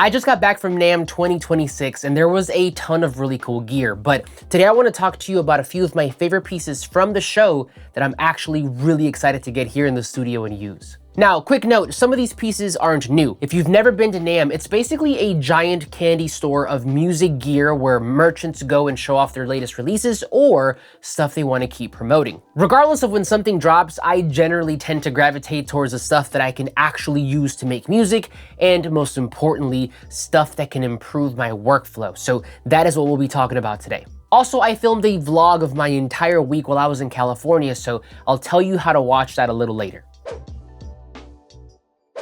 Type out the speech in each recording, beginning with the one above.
I just got back from NAMM 2026 and there was a ton of really cool gear, but today I want to talk to you about a few of my favorite pieces from the show that I'm actually really excited to get here in the studio and use. Now, quick note, some of these pieces aren't new. If you've never been to NAMM, it's basically a giant candy store of music gear where merchants go and show off their latest releases or stuff they want to keep promoting. Regardless of when something drops, I generally tend to gravitate towards the stuff that I can actually use to make music, and most importantly, stuff that can improve my workflow. So that is what we'll be talking about today. Also, I filmed a vlog of my entire week while I was in California, so I'll tell you how to watch that a little later.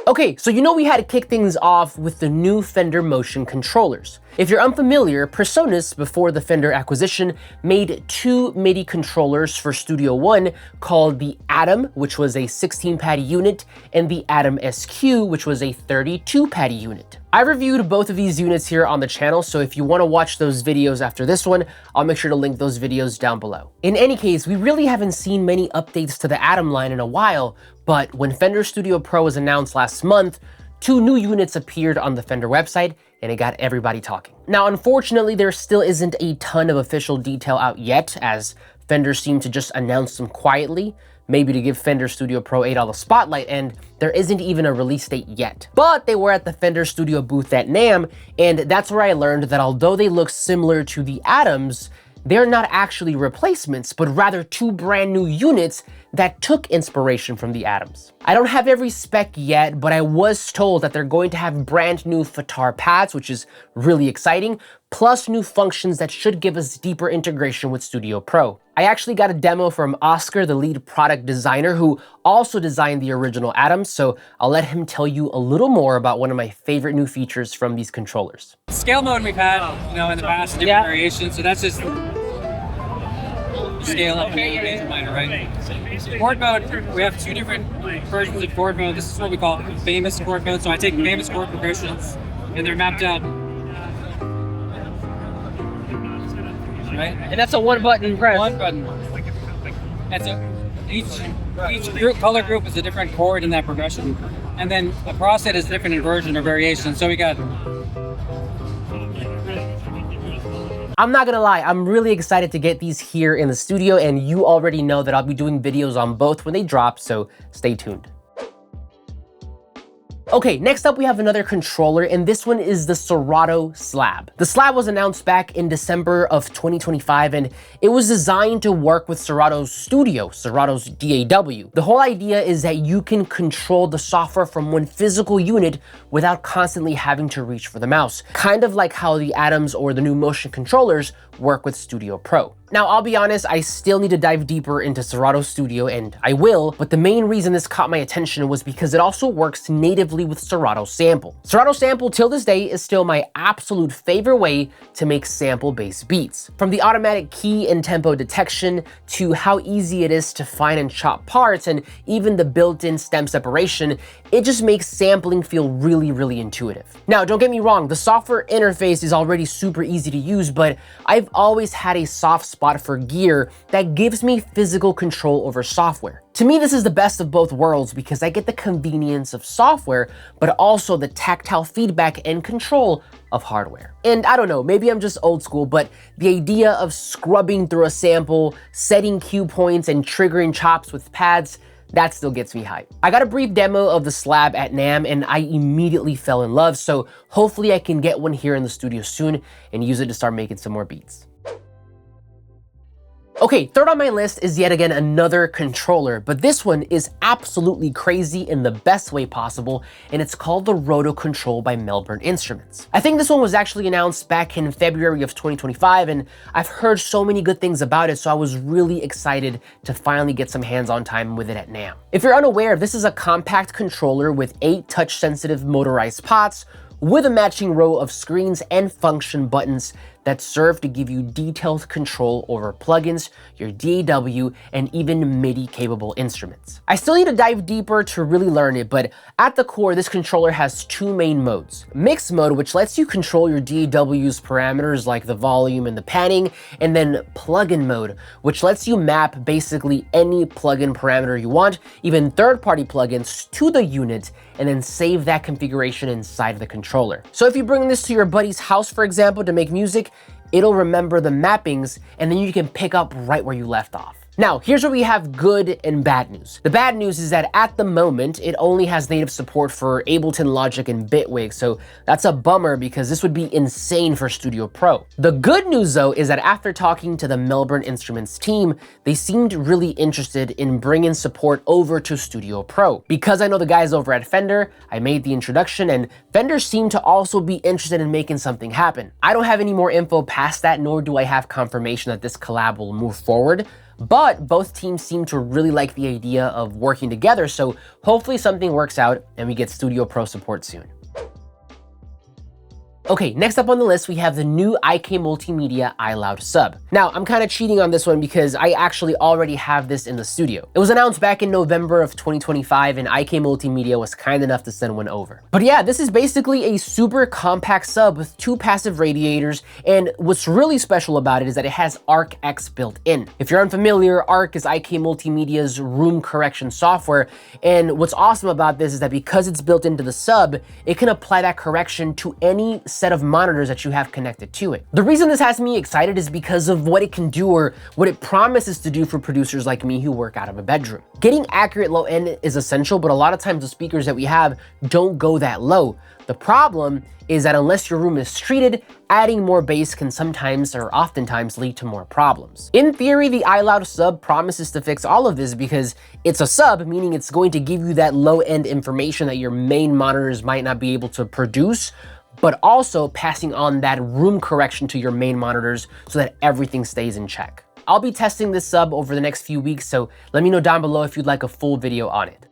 Okay, so you know we had to kick things off with the new Fender Motion Controllers. If you're unfamiliar, PreSonus, before the Fender acquisition, made two MIDI controllers for Studio One called the Atom, which was a 16-pad unit, and the Atom SQ, which was a 32-pad unit. I reviewed both of these units here on the channel, so if you want to watch those videos after this one, I'll make sure to link those videos down below. In any case, we really haven't seen many updates to the Atom line in a while, but when Fender Studio Pro was announced last month, two new units appeared on the Fender website, and it got everybody talking. Now, unfortunately, there still isn't a ton of official detail out yet, as Fender seemed to just announce them quietly, maybe to give Fender Studio Pro 8 all the spotlight, and there isn't even a release date yet. But they were at the Fender Studio booth at NAMM, and that's where I learned that although they look similar to the Atoms, they're not actually replacements, but rather two brand new units that took inspiration from the Atoms. I don't have every spec yet, but I was told that they're going to have brand new FTAR pads, which is really exciting, plus new functions that should give us deeper integration with Studio Pro. I actually got a demo from Oscar, the lead product designer, who also designed the original Atoms, so I'll let him tell you a little more about one of my favorite new features from these controllers. Scale mode we've had, in the past, different variations, so that's just scale up and minor, right? Chord mode, we have two different versions of chord mode. This is what we call famous chord mode. So I take famous chord progressions and they're mapped out. Right? And that's a one-button press. One button. And so each color group is a different chord in that progression. And then across it is different inversion or variation. So we got... I'm not gonna lie, I'm really excited to get these here in the studio, and you already know that I'll be doing videos on both when they drop, so stay tuned. Okay, next up we have another controller, and this one is the Serato Slab. The Slab was announced back in December of 2025, and it was designed to work with Serato's Studio, Serato's DAW. The whole idea is that you can control the software from one physical unit without constantly having to reach for the mouse, kind of like how the Atoms or the new Motion Controllers work with Studio Pro. Now, I'll be honest, I still need to dive deeper into Serato Studio, and I will, but the main reason this caught my attention was because it also works natively with Serato Sample. Serato Sample, till this day, is still my absolute favorite way to make sample-based beats. From the automatic key and tempo detection, to how easy it is to find and chop parts, and even the built-in stem separation, it just makes sampling feel really, really intuitive. Now, don't get me wrong, the software interface is already super easy to use, but I've always had a soft spot for gear that gives me physical control over software. To me, this is the best of both worlds because I get the convenience of software, but also the tactile feedback and control of hardware. And I don't know, maybe I'm just old school, but the idea of scrubbing through a sample, setting cue points, and triggering chops with pads, that still gets me hyped. I got a brief demo of the Slab at NAMM and I immediately fell in love, so hopefully I can get one here in the studio soon and use it to start making some more beats. Okay, third on my list is yet again another controller, but this one is absolutely crazy in the best way possible, and it's called the Roto-Control by Melbourne Instruments. I think this one was actually announced back in February of 2025, and I've heard so many good things about it, so I was really excited to finally get some hands-on time with it at NAMM. If you're unaware, this is a compact controller with 8 touch-sensitive motorized pots, with a matching row of screens and function buttons that serve to give you detailed control over plugins, your DAW, and even MIDI-capable instruments. I still need to dive deeper to really learn it, but at the core, this controller has two main modes. Mix mode, which lets you control your DAW's parameters like the volume and the panning, and then plugin mode, which lets you map basically any plugin parameter you want, even third-party plugins, to the unit, and then save that configuration inside of the controller. So if you bring this to your buddy's house, for example, to make music, it'll remember the mappings, and then you can pick up right where you left off. Now, here's where we have good and bad news. The bad news is that at the moment, it only has native support for Ableton Logic and Bitwig, so that's a bummer because this would be insane for Studio Pro. The good news though is that after talking to the Melbourne Instruments team, they seemed really interested in bringing support over to Studio Pro. Because I know the guys over at Fender, I made the introduction, and Fender seemed to also be interested in making something happen. I don't have any more info past that, nor do I have confirmation that this collab will move forward, but both teams seem to really like the idea of working together, so hopefully something works out and we get Studio Pro support soon. Okay, next up on the list, we have the new IK Multimedia iLoud sub. Now, I'm kind of cheating on this one because I actually already have this in the studio. It was announced back in November of 2025, and IK Multimedia was kind enough to send one over. But yeah, this is basically a super compact sub with two passive radiators, and what's really special about it is that it has ARC-X built in. If you're unfamiliar, ARC is IK Multimedia's room correction software, and what's awesome about this is that because it's built into the sub, it can apply that correction to any set of monitors that you have connected to it. The reason this has me excited is because of what it can do, or what it promises to do for producers like me who work out of a bedroom. Getting accurate low end is essential, but a lot of times the speakers that we have don't go that low. The problem is that unless your room is treated, adding more bass can sometimes or oftentimes lead to more problems. In theory, the iLoud sub promises to fix all of this because it's a sub, meaning it's going to give you that low end information that your main monitors might not be able to produce, but also passing on that room correction to your main monitors so that everything stays in check. I'll be testing this sub over the next few weeks, so let me know down below if you'd like a full video on it.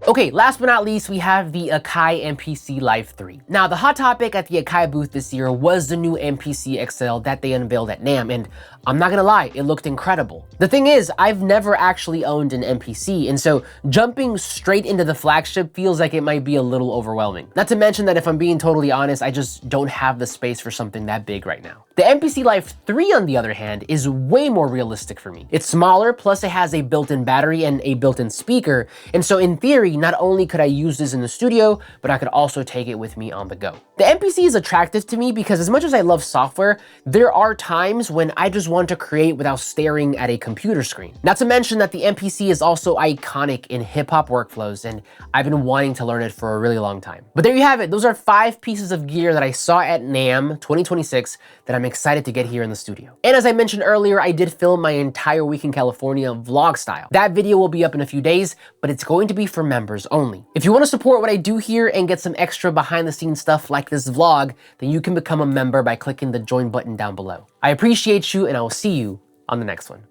Okay, last but not least, we have the Akai MPC Live 3. Now, the hot topic at the Akai booth this year was the new MPC XL that they unveiled at NAMM, and I'm not gonna lie, it looked incredible. The thing is, I've never actually owned an MPC, and so jumping straight into the flagship feels like it might be a little overwhelming. Not to mention that if I'm being totally honest, I just don't have the space for something that big right now. The MPC Live 3, on the other hand, is way more realistic for me. It's smaller, plus it has a built-in battery and a built-in speaker, and so in theory, not only could I use this in the studio, but I could also take it with me on the go. The MPC is attractive to me because as much as I love software, there are times when I just want to create without staring at a computer screen. Not to mention that the MPC is also iconic in hip-hop workflows, and I've been wanting to learn it for a really long time. But there you have it. Those are 5 pieces of gear that I saw at NAMM 2026 that I'm excited to get here in the studio. And as I mentioned earlier, I did film my entire week in California vlog style. That video will be up in a few days, but it's going to be for members only. If you want to support what I do here and get some extra behind the scenes stuff like this vlog, then you can become a member by clicking the join button down below. I appreciate you, and I will see you on the next one.